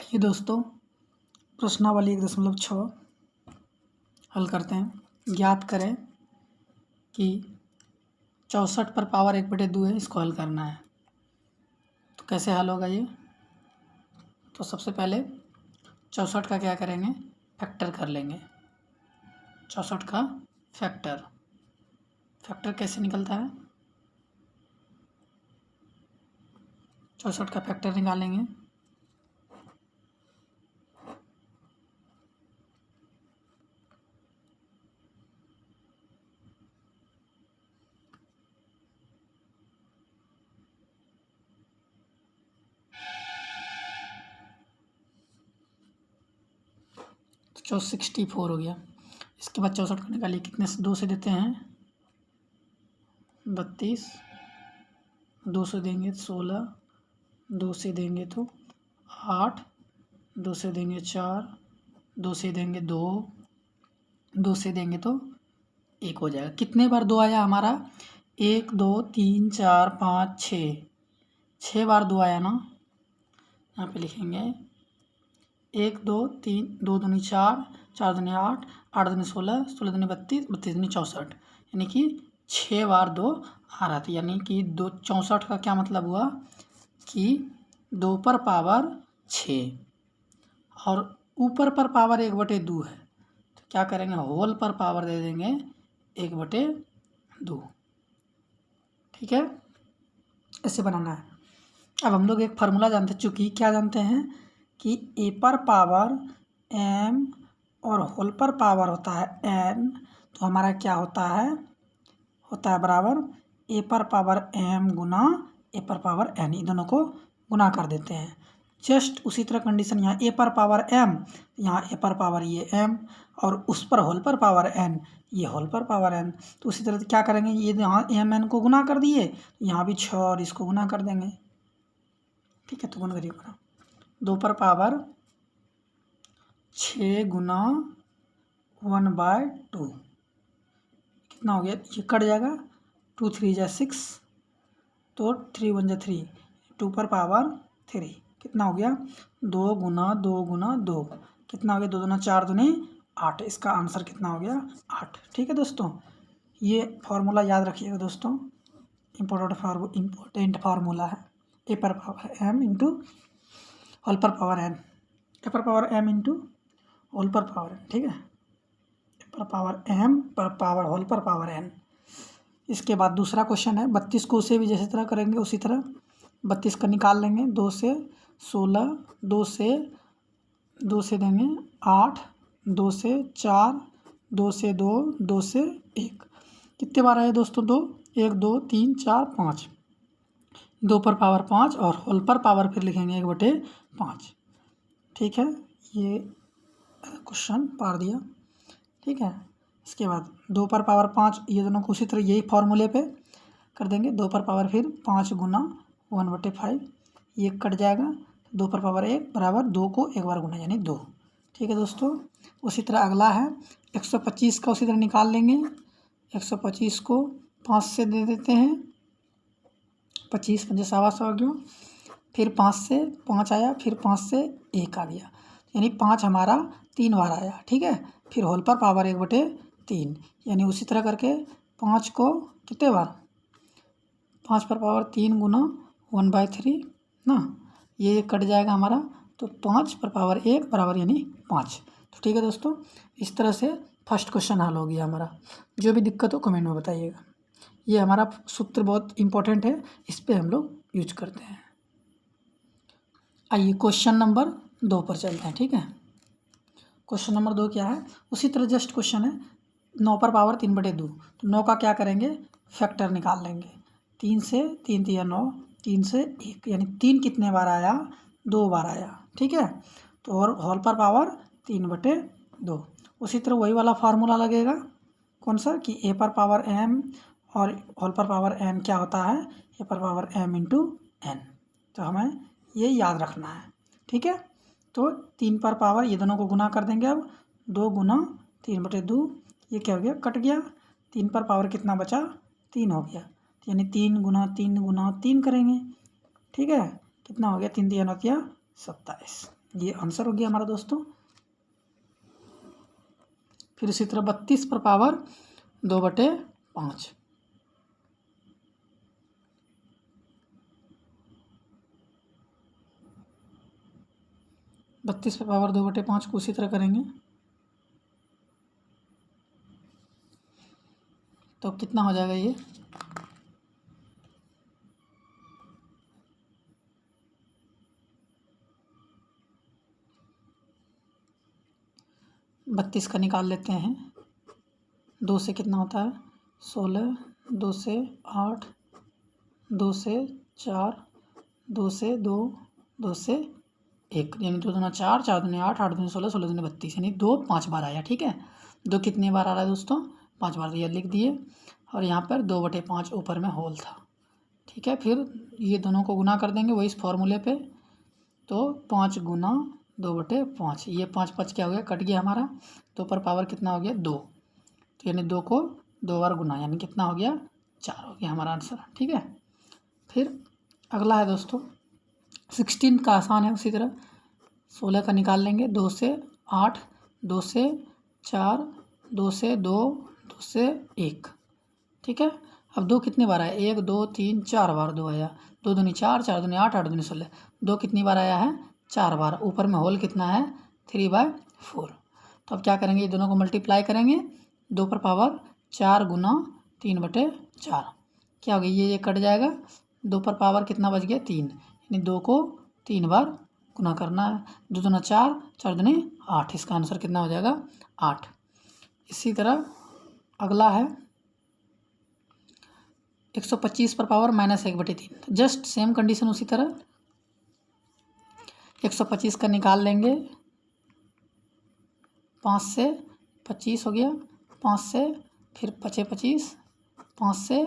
आइए दोस्तों, प्रश्नावली 1.6 हल करते हैं। ज्ञात करें कि 64 पर पावर 1/2 है, इसको हल करना है। तो कैसे हल होगा ये? तो सबसे पहले 64 का क्या करेंगे, फैक्टर कर लेंगे। 64 का फैक्टर कैसे निकलता है? 64 का फैक्टर निकालेंगे तो 64 हो गया। इसके बाद 64 को निकालिए, कितने से 2 से देते हैं 32, 2 से देंगे 16, 2 से देंगे तो 8, 2 से देंगे 4, 2 से देंगे 2, 2 से देंगे तो 1 हो जाएगा। कितने बार 2 आया हमारा? 1 2 3 4 5 6 बार 2 आया ना। यहाँ पे लिखेंगे 1 2 3, 2 दूनी 4, 4 दूनी 8, 8 दूनी 16, 16 दूनी 32, 32 दूनी 64, यानी कि 6 बार 2 आ रहा था। यानी कि 64 का क्या मतलब हुआ कि 2 पर पावर 6 और ऊपर पर पावर 1/2 है। तो क्या करेंगे, होल पर पावर दे देंगे 1/2। ठीक है, ऐसे बनाना है। अब हम लोग एक फार्मूला जानते हैं, चूँकि क्या जानते हैं कि ए पर पावर एम और होल पर पावर होता है एन, तो हमारा क्या होता है बराबर ए पर पावर एम गुना ए पर पावर एन, इन दोनों को गुना कर देते हैं। जस्ट उसी तरह कंडीशन यहाँ ए पर पावर एम, यहाँ ए पर पावर ये एम और उस पर होल पर पावर एन, ये होल पर पावर एन। तो उसी तरह क्या करेंगे, ये यहाँ एम एन को गुना कर दिए, यहाँ भी 6 और इसको गुना कर देंगे। ठीक है, तो गुना करिए, 2 पर पावर 6 गुना 1/2 कितना हो गया, ये कट जाएगा, 2 3 जा 6, तो 3 1 जा 3, 2 पर पावर 3 कितना हो गया, 2 गुना 2 गुना 2 कितना हो गया, 2 दूना 4 दूनी 8। इसका आंसर कितना हो गया, 8। ठीक है दोस्तों, ये फार्मूला याद रखिएगा दोस्तों, इम्पोर्टेंट फार्मूला है। ए पर power M into whole power power N, ए पर power M into whole power power N. ठीक है, ए पर पावर एम पर power whole power power N. इसके बाद दूसरा क्वेश्चन है 32 को उसे भी जैसे तरह करेंगे उसी तरह 32 का निकाल लेंगे। 2 से 16, 2 से देंगे 8, 2 से 4, 2 से 2, 2 से 1, कितने बार आए दोस्तों 2, 1 2 3 4 5, 2 पर पावर 5 और होल पर पावर फिर लिखेंगे 1/5। ठीक है, ये क्वेश्चन पार दिया। ठीक है, इसके बाद 2 पर पावर 5, ये दोनों को उसी तरह यही फार्मूले पे कर देंगे। 2 पर पावर फिर 5 गुना 1/5, ये कट जाएगा। 2 पर पावर 1 बराबर 2 को एक बार गुना यानी 2। ठीक है दोस्तों, उसी तरह अगला है 125 का उसी तरह निकाल लेंगे। 125 को 5 से दे देते हैं, 25 5 सवा गया, फिर 5 से 5 आया, फिर 5 से 1 आ गया, यानी 5 हमारा 3 बार आया। ठीक है, फिर होल पर पावर 1/3, यानी उसी तरह करके 5 को कितने बार, 5 पर पावर 3 गुना 1/3 ना, ये कट जाएगा हमारा, तो 5 पर पावर 1 बराबर यानी 5। तो ठीक है दोस्तों, इस तरह से फर्स्ट क्वेश्चन हल हो गया हमारा। जो भी दिक्कत हो कमेंट में बताइएगा। ये हमारा सूत्र बहुत इंपॉर्टेंट है, इस पर हम लोग यूज करते हैं। आइए क्वेश्चन नंबर 2 पर चलते हैं। ठीक है, क्वेश्चन नंबर 2 क्या है, उसी तरह जस्ट क्वेश्चन है 9 पर पावर 3/2। तो 9 का क्या करेंगे, फैक्टर निकाल लेंगे। 3 से 3 3 9, 3 से 1, यानी 3 कितने बार आया, 2 बार आया। ठीक है, तो और होल पर पावर 3/2। उसी तरह वही वाला फार्मूला लगेगा, कौन सा कि ए पर पावर एम और होल पर पावर एन क्या होता है, ए पर पावर एम इंटू एन। तो हमें ये याद रखना है। ठीक है, तो 3 पर पावर ये दोनों को गुना कर देंगे। अब 2 गुना 3/2, ये क्या हो गया, कट गया। 3 पर पावर कितना बचा, 3 हो गया, यानी 3 गुना 3 गुना 3 करेंगे। ठीक है, कितना हो गया, 3 3 27। ये आंसर हो गया हमारा दोस्तों। फिर इसी तरह 32 पर पावर 2/5, 32 पर पावर 2/5 को उसी तरह करेंगे तो कितना हो जाएगा ये 32 का निकाल लेते हैं। 2 से कितना होता है 16, 2 से 8, 2 से 4, 2 से 2, 2 से 1, यानी 2 दूना 4, 4 दूनी 8, 8 दूनी 16, 16 दूनी 32, यानी 2 5 बार आया। ठीक है, 2 कितनी बार आ रहा है दोस्तों 5 बार, ये लिख दिए। और यहाँ पर 2/5 ऊपर में होल था। ठीक है, फिर ये दोनों को गुना कर देंगे वही इस फॉर्मूले पे, तो 5 गुना 2/5, ये 5 5 क्या हो गया कट गया हमारा, 2 पर पावर कितना हो गया 2, तो यानी 2 को 2 बार गुना, यानी कितना हो गया 4 हो गया हमारा आंसर। ठीक है, फिर अगला है दोस्तों 16 का आसान है, उसी तरह 16 का निकाल लेंगे। 2 से 8, 2 से 4, 2 से 2, 2 से 1। ठीक है, अब 2 कितनी बार आया 1 2 3 4 बार 2 आया, 2 दूनी 4, 4 दूनी 8, 8 दूनी 16, 2 कितनी बार आया है 4 बार, ऊपर में होल कितना है 3/4। तो अब क्या करेंगे ये दोनों को मल्टीप्लाई करेंगे, 2 पर पावर 4 गुना 3/4 क्या हो गया, ये कट जाएगा, 2 पर पावर कितना बच गया 3, यानी 2 को 3 बार गुना करना है, 2 दूना 4, 4 दूनी 8, इसका आंसर कितना हो जाएगा 8। इसी तरह अगला है 125 पर पावर -1/3, तो जस्ट सेम कंडीशन उसी तरह 125 का निकाल लेंगे, 5 से 25 हो गया, 5 से फिर 5 25, 5 से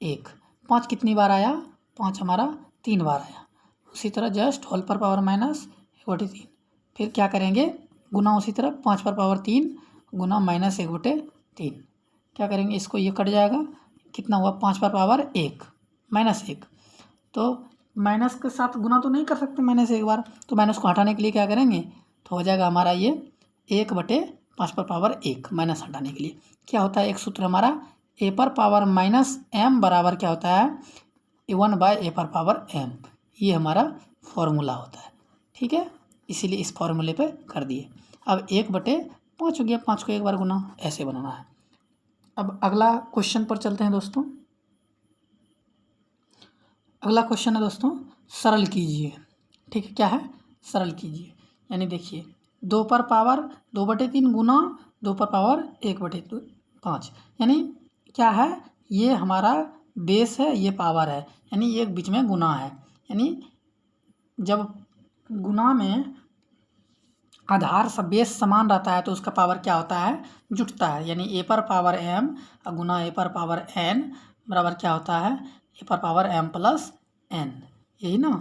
1, 5 कितनी बार आया 5 हमारा 3 बार आया, उसी तरह जस्ट होल पर पावर -1/3, फिर क्या करेंगे गुना, उसी तरह 5 पर पावर 3 गुना -1/3, क्या करेंगे इसको ये कट जाएगा, कितना हुआ 5 पर पावर 1 -1, तो माइनस के साथ गुना तो नहीं कर सकते माइनस एक बार, तो माइनस को हटाने के लिए क्या करेंगे, तो हो जाएगा हमारा ये 1/5 पर पावर 1, माइनस हटाने के लिए क्या होता है एक सूत्र हमारा a पर पावर -m बराबर क्या होता है 1/a पर पावर m, ये हमारा फॉर्मूला होता है। ठीक है, इसीलिए इस फॉर्मूले पे कर दिए। अब 1/5 हो गया, 5 को एक बार गुना, ऐसे बनाना है। अब अगला क्वेश्चन पर चलते हैं दोस्तों। अगला क्वेश्चन है दोस्तों सरल कीजिए। ठीक है, क्या है सरल कीजिए, यानी देखिए 2 पर पावर 2/3 गुना 2 पर पावर 1/5, यानी क्या है ये हमारा बेस है, ये पावर है, यानी ये बीच में गुना है, यानी जब गुना में आधार सब बेस समान रहता है तो उसका पावर क्या होता है जुटता है, यानी a पर पावर m गुना a पर पावर n बराबर क्या होता है a पर पावर m प्लस n, यही ना।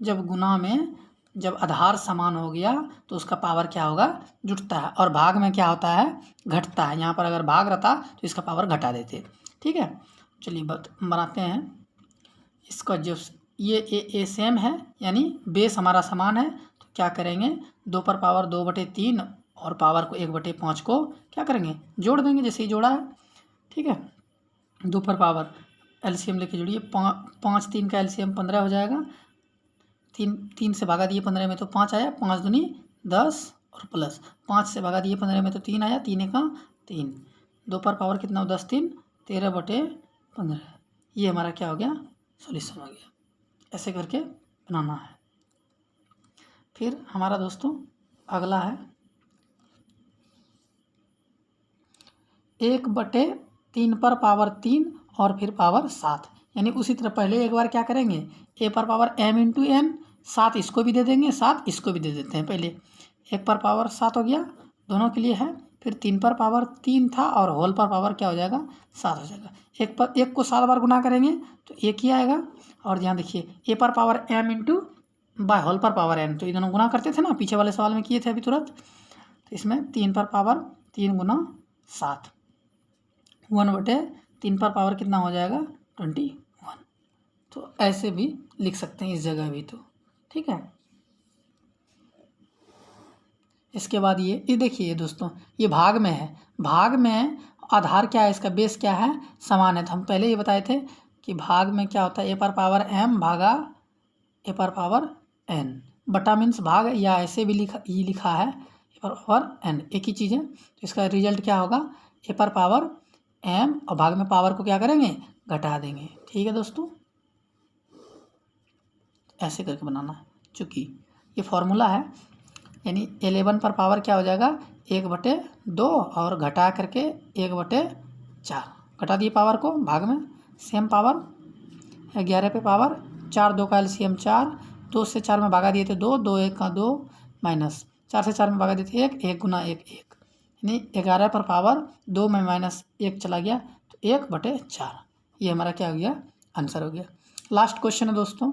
जब गुना में जब आधार समान हो गया तो उसका पावर क्या होगा जुटता है, और भाग में क्या होता है घटता है, यहाँ पर अगर भाग रहता तो इसका पावर घटा देते। ठीक है, चलिए बनाते हैं इसका, जो ये ए सेम है यानी बेस हमारा समान है, तो क्या करेंगे 2 पर पावर 2/3 और पावर को 1/5 को क्या करेंगे जोड़ देंगे, जैसे ही जोड़ा है। ठीक है, 2 पर पावर एलसीएम लेके जोड़िए, 5 3 का एलसीएम 15 हो जाएगा, 3 से भागा दिए 15 में तो 5 आया, 5 दूनी 10 और प्लस 5 से भागा दिए 15 में तो 3 आया, 3 का 3, 2 पर पावर कितना हो 10 3 13/15, ये हमारा क्या हो गया सॉल्यूशन हो गया। ऐसे करके बनाना है। फिर हमारा दोस्तों अगला है 1/3 पर पावर 3 और फिर पावर 7, यानी उसी तरह पहले एक बार क्या करेंगे a पर पावर m इंटू n, 7 इसको भी दे देंगे 7 इसको भी दे देते हैं, पहले 1 पर पावर 7 हो गया दोनों के लिए है, फिर 3 पर पावर 3 था और होल पर पावर क्या हो जाएगा 7 हो जाएगा, 1 को 7 बार गुना करेंगे तो 1 ही आएगा। और यहाँ देखिए a पर power m into by whole power पावर n, तो ये दोनों गुना करते थे ना पीछे वाले सवाल में किए थे अभी तुरंत, तो इसमें 3 पर पावर 3 गुना 7, 1/3 पर पावर कितना हो जाएगा 21, तो ऐसे भी लिख सकते हैं इस जगह भी, तो ठीक है। इसके बाद ये देखिए दोस्तों, ये भाग में है, भाग में आधार क्या है, इसका बेस क्या है, समान है। तो हम पहले ये बताए थे कि भाग में क्या होता है, ए पर पावर m भागा ए पर पावर n, बटा मीन्स भाग, या ऐसे भी लिखा है ए पर पावर n, एक ही चीज़ है। तो इसका रिजल्ट क्या होगा, ए पर पावर m, और भाग में पावर को क्या करेंगे, घटा देंगे। ठीक है दोस्तों, ऐसे करके बनाना, चूँकि ये फॉर्मूला है। यानी 11 पर पावर क्या हो जाएगा, 1/2, और घटा करके 1/4, घटा दिए पावर को भाग में, सेम पावर 11 पे पावर 4, 2 का एलसीएम 4, 2 से 4 में भागा दिए थे 2, 2 1 का 2, माइनस 4 से 4 में भागा दिए थे 1, 1 गुना 1 1, यानी 11 पर पावर 2 में -1 चला गया, तो 1/4, ये हमारा क्या हो गया, आंसर हो गया। लास्ट क्वेश्चन है दोस्तों,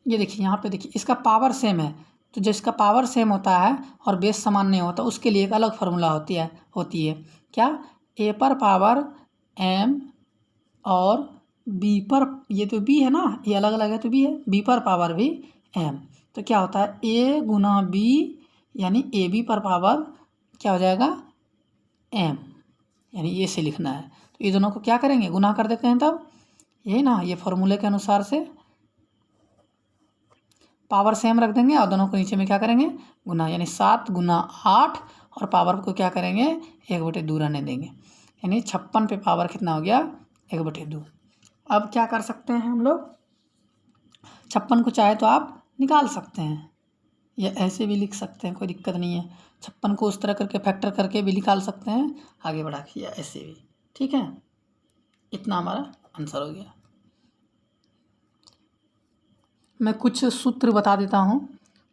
ये देखिए यहाँ पे देखिए, इसका पावर सेम है, तो जिसका पावर सेम होता है और बेस समान नहीं होता उसके लिए एक अलग फार्मूला होती है क्या, ए पर पावर m और b पर, ये तो b है ना, ये अलग अलग है तो b है, b पर पावर भी m, तो क्या होता है a गुना b, यानी ए बी पर पावर क्या हो जाएगा m, यानी ये से लिखना है। तो ये दोनों को क्या करेंगे, गुना कर देते हैं, तब यही ना, ये फॉर्मूले के अनुसार से पावर सेम रख देंगे और दोनों को नीचे में क्या करेंगे, गुना, यानी 7 गुना 8, और पावर को क्या करेंगे, 1/2 रहने देंगे, यानी 56 पे पावर कितना हो गया, 1/2। अब क्या कर सकते हैं हम लोग, 56 को चाहे तो आप निकाल सकते हैं, या ऐसे भी लिख सकते हैं, कोई दिक्कत नहीं है। 56 को उस तरह करके फैक्टर करके भी निकाल सकते हैं, आगे बढ़ा के, या ऐसे भी, ठीक है। इतना हमारा आंसर हो गया। मैं कुछ सूत्र बता देता हूँ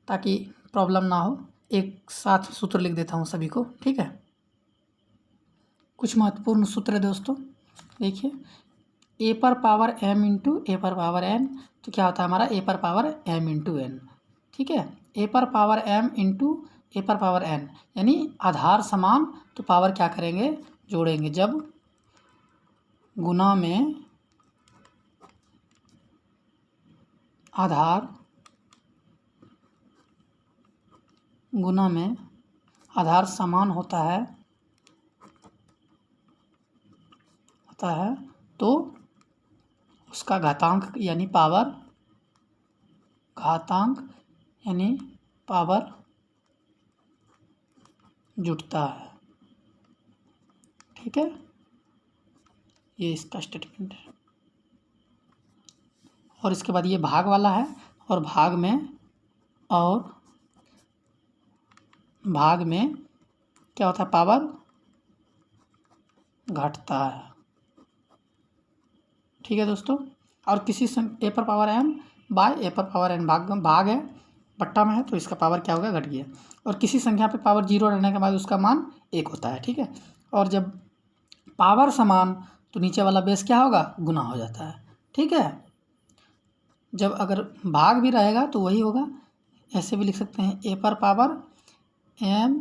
ताकि प्रॉब्लम ना हो, एक साथ सूत्र लिख देता हूँ सभी को, ठीक है। कुछ महत्वपूर्ण सूत्र है दोस्तों, देखिए, ए पर पावर m इंटू ए पर पावर n, तो क्या होता है हमारा, ए पर पावर m इंटू n, ठीक है। ए पर पावर m इंटू ए पर पावर n, यानी आधार समान तो पावर क्या करेंगे, जोड़ेंगे, जब गुना में आधार, गुना में आधार समान होता है तो उसका घातांक यानी पावर, यानी पावर जुटता है, ठीक है। ये इसका स्टेटमेंट है। और इसके बाद ये भाग वाला है, और भाग में क्या होता है, पावर घटता है, ठीक है दोस्तों। और किसी ए पर पावर m बाय ए पर पावर n, भाग है, बट्टा में है, तो इसका पावर क्या हो गया, घट गया। और किसी संख्या पे पावर 0 रहने के बाद उसका मान 1 होता है, ठीक है। और जब पावर समान तो नीचे वाला बेस क्या होगा, गुना हो जाता है, ठीक है। जब अगर भाग भी रहेगा तो वही होगा, ऐसे भी लिख सकते हैं, ए पर पावर m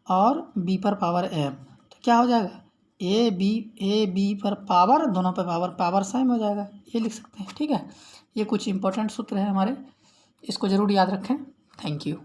और b पर पावर m, तो क्या हो जाएगा, ए बी पर पावर, दोनों पे पावर सेम हो जाएगा, ये लिख सकते हैं, ठीक है। ये कुछ इंपॉर्टेंट सूत्र है हमारे, इसको ज़रूर याद रखें। Thank you.